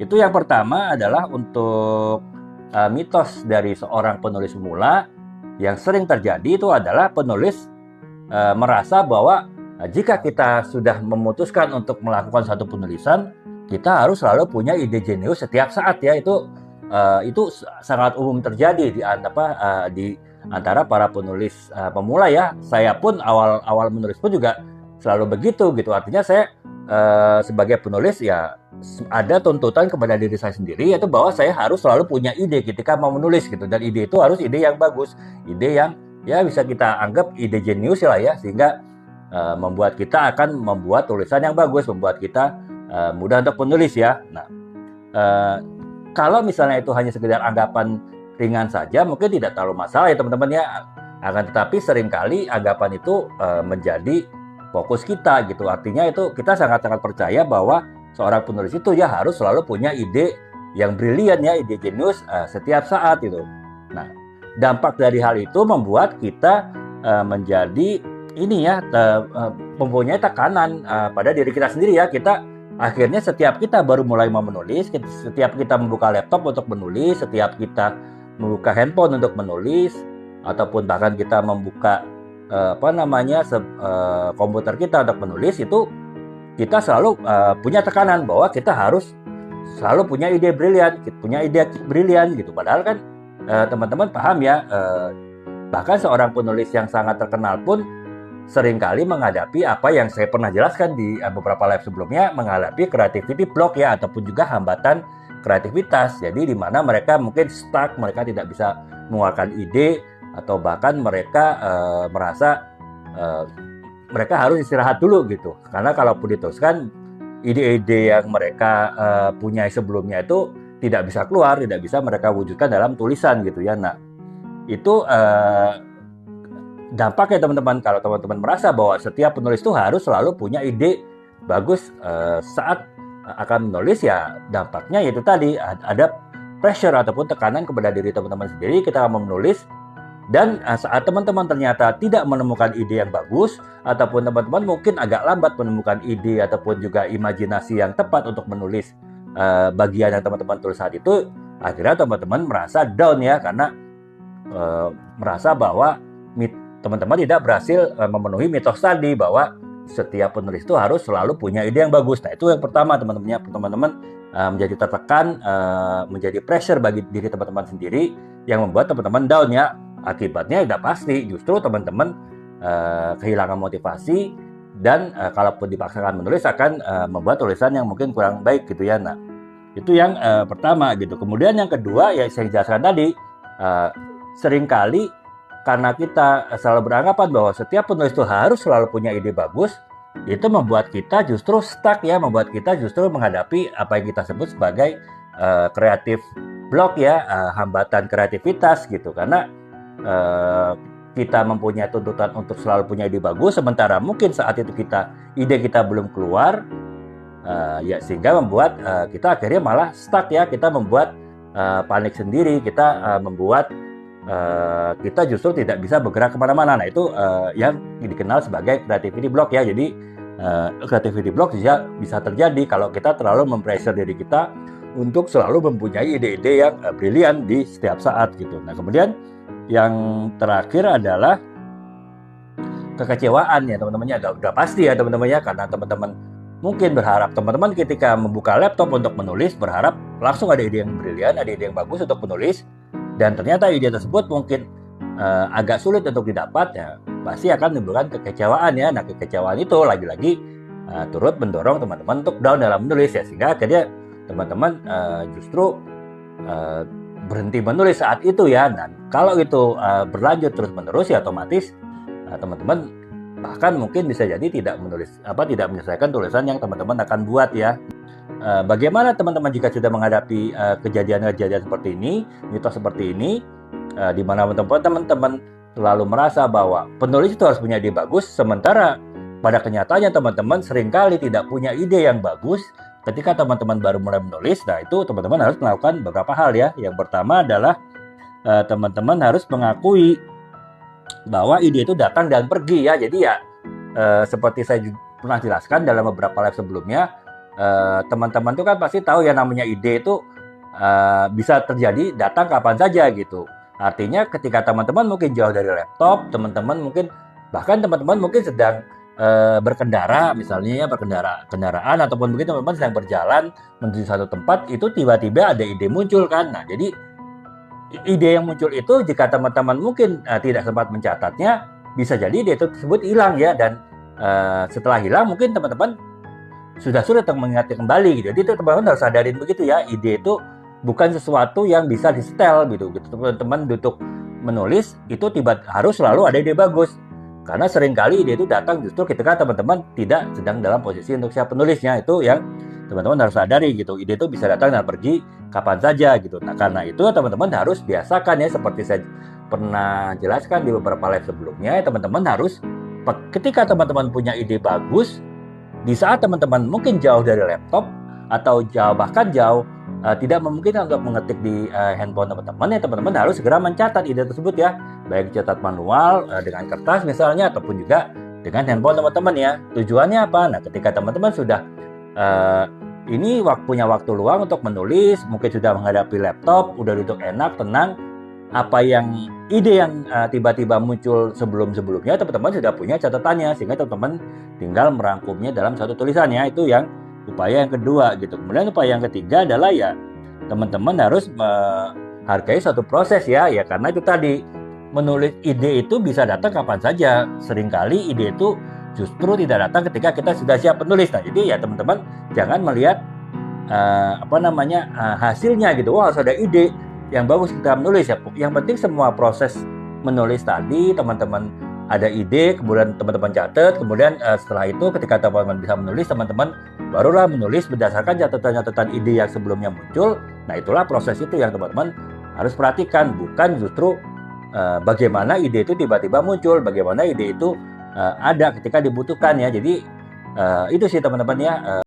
Itu yang pertama adalah untuk mitos dari seorang penulis pemula yang sering terjadi itu adalah penulis merasa bahwa jika kita sudah memutuskan untuk melakukan satu penulisan, kita harus selalu punya ide jenius setiap saat ya. Itu sangat umum terjadi di antara para penulis pemula ya. Saya pun awal menulis pun juga selalu begitu gitu. Artinya saya sebagai penulis ya ada tuntutan kepada diri saya sendiri, yaitu bahwa saya harus selalu punya ide ketika mau menulis gitu, dan ide itu harus ide yang bagus, ide yang ya bisa kita anggap ide jenius lah ya, sehingga membuat kita akan membuat tulisan yang bagus, membuat kita mudah untuk menulis ya. Nah, kalau misalnya itu hanya sekedar anggapan ringan saja, mungkin tidak terlalu masalah ya teman-teman ya. Akan tetapi seringkali anggapan itu menjadi fokus kita gitu. Artinya itu kita sangat-sangat percaya bahwa seorang penulis itu ya harus selalu punya ide yang brilian ya, ide jenius setiap saat itu. Nah, dampak dari hal itu membuat kita menjadi ini ya mempunyai tekanan pada diri kita sendiri ya. Kita akhirnya setiap kita baru mulai mau menulis, setiap kita membuka laptop untuk menulis, setiap kita membuka handphone untuk menulis, ataupun bahkan kita membuka komputer kita untuk menulis, itu kita selalu punya tekanan bahwa kita harus selalu punya ide brilian gitu. Padahal kan teman-teman paham ya, bahkan seorang penulis yang sangat terkenal pun seringkali menghadapi apa yang saya pernah jelaskan di beberapa live sebelumnya, menghadapi creativity block ya, ataupun juga hambatan kreativitas. Jadi di mana mereka mungkin stuck, mereka tidak bisa mengeluarkan ide, atau bahkan mereka merasa mereka harus istirahat dulu gitu. Karena kalaupun diteruskan, ide-ide yang mereka punya sebelumnya itu tidak bisa keluar, tidak bisa mereka wujudkan dalam tulisan gitu ya. Nah, itu dampaknya teman-teman, kalau teman-teman merasa bahwa setiap penulis itu harus selalu punya ide bagus saat akan menulis, ya dampaknya yaitu tadi ada pressure ataupun tekanan kepada diri teman-teman sendiri. Kita mau menulis, dan saat teman-teman ternyata tidak menemukan ide yang bagus, ataupun teman-teman mungkin agak lambat menemukan ide ataupun juga imajinasi yang tepat untuk menulis bagian yang teman-teman tulis saat itu, akhirnya teman-teman merasa down ya, karena merasa bahwa teman-teman tidak berhasil memenuhi mitos tadi bahwa setiap penulis itu harus selalu punya ide yang bagus. Nah, itu yang pertama teman-teman menjadi tertekan, menjadi pressure bagi diri teman-teman sendiri yang membuat teman-teman down ya. Akibatnya udah pasti justru teman-teman kehilangan motivasi, dan kalaupun dipaksakan menulis akan membuat tulisan yang mungkin kurang baik gitu ya. Nah, itu yang pertama gitu. Kemudian yang kedua ya saya jelaskan tadi, seringkali karena kita selalu beranggapan bahwa setiap penulis itu harus selalu punya ide bagus, itu membuat kita justru stuck ya, membuat kita justru menghadapi apa yang kita sebut sebagai kreatif block ya, hambatan kreativitas gitu. Karena kita mempunyai tuntutan untuk selalu punya ide bagus, sementara mungkin saat itu ide kita belum keluar, ya sehingga membuat kita akhirnya malah stuck ya. Kita membuat panik sendiri, kita membuat kita justru tidak bisa bergerak kemana-mana. Nah, itu yang dikenal sebagai creativity block ya. Jadi creativity block bisa terjadi kalau kita terlalu mempressure diri kita untuk selalu mempunyai ide-ide yang brilian di setiap saat gitu. Nah, kemudian yang terakhir adalah kekecewaan ya teman-teman ya. Udah pasti ya teman-teman ya, karena teman-teman mungkin berharap, teman-teman ketika membuka laptop untuk menulis berharap langsung ada ide yang brilian, ada ide yang bagus untuk menulis, dan ternyata ide tersebut mungkin agak sulit untuk didapat ya, pasti akan menimbulkan kekecewaan ya. Nah, kekecewaan itu lagi-lagi turut mendorong teman-teman untuk down dalam menulis ya, sehingga akhirnya teman-teman justru berhenti menulis saat itu ya. Dan kalau itu berlanjut terus-menerus ya otomatis teman-teman bahkan mungkin bisa jadi tidak menyelesaikan tulisan yang teman-teman akan buat ya. Bagaimana teman-teman jika sudah menghadapi kejadian-kejadian seperti ini, mitos seperti ini, di mana teman-teman selalu merasa bahwa penulis itu harus punya ide bagus, sementara pada kenyataannya teman-teman seringkali tidak punya ide yang bagus ketika teman-teman baru mulai menulis. Nah, itu teman-teman harus melakukan beberapa hal ya. Yang pertama adalah teman-teman harus mengakui bahwa ide itu datang dan pergi ya. Jadi ya seperti saya pernah jelaskan dalam beberapa live sebelumnya, teman-teman tuh kan pasti tahu ya namanya ide itu bisa terjadi datang kapan saja gitu. Artinya ketika teman-teman mungkin jauh dari laptop, teman-teman mungkin bahkan teman-teman mungkin sedang berkendara misalnya ya, kendaraan ataupun mungkin teman-teman sedang berjalan menuju satu tempat, itu tiba-tiba ada ide muncul kan. Nah, jadi ide yang muncul itu jika teman-teman mungkin tidak sempat mencatatnya, bisa jadi ide itu tersebut hilang ya, dan setelah hilang mungkin teman-teman sudah sulit untuk mengingatnya kembali gitu. Jadi itu teman-teman harus sadarin begitu ya, ide itu bukan sesuatu yang bisa di-setel gitu. Teman-teman untuk menulis itu harus selalu ada ide bagus. Karena seringkali ide itu datang justru ketika teman-teman tidak sedang dalam posisi untuk siap penulisnya. Itu yang teman-teman harus sadari gitu. Ide itu bisa datang dan pergi kapan saja gitu. Nah, karena itu teman-teman harus biasakan ya, seperti saya pernah jelaskan di beberapa live sebelumnya, teman-teman harus ketika teman-teman punya ide bagus, di saat teman-teman mungkin jauh dari laptop atau bahkan jauh tidak memungkinkan untuk mengetik di handphone teman-teman, ya teman-teman harus segera mencatat ide tersebut ya, baik catat manual dengan kertas misalnya ataupun juga dengan handphone teman-teman ya. Tujuannya apa? Nah, ketika teman-teman sudah ini punya waktu luang untuk menulis, mungkin sudah menghadapi laptop, udah duduk enak, tenang, apa yang ide yang tiba-tiba muncul sebelum-sebelumnya teman-teman sudah punya catatannya, sehingga teman-teman tinggal merangkumnya dalam satu tulisannya. Itu yang upaya yang kedua gitu. Kemudian upaya yang ketiga adalah ya teman-teman harus menghargai suatu proses ya, karena itu tadi menulis ide itu bisa datang kapan saja. Seringkali ide itu justru tidak datang ketika kita sudah siap menulis. Nah, jadi ya teman-teman jangan melihat hasilnya gitu. Wah, harus ada ide yang bagus kita menulis ya. Yang penting semua proses menulis tadi teman-teman ada ide, kemudian teman-teman catat, kemudian setelah itu ketika teman-teman bisa menulis, teman-teman barulah menulis berdasarkan catatan-catatan ide yang sebelumnya muncul. Nah, itulah proses itu yang teman-teman harus perhatikan, bukan justru bagaimana ide itu tiba-tiba muncul, bagaimana ide itu ada ketika dibutuhkan ya. Jadi itu sih teman-teman ya.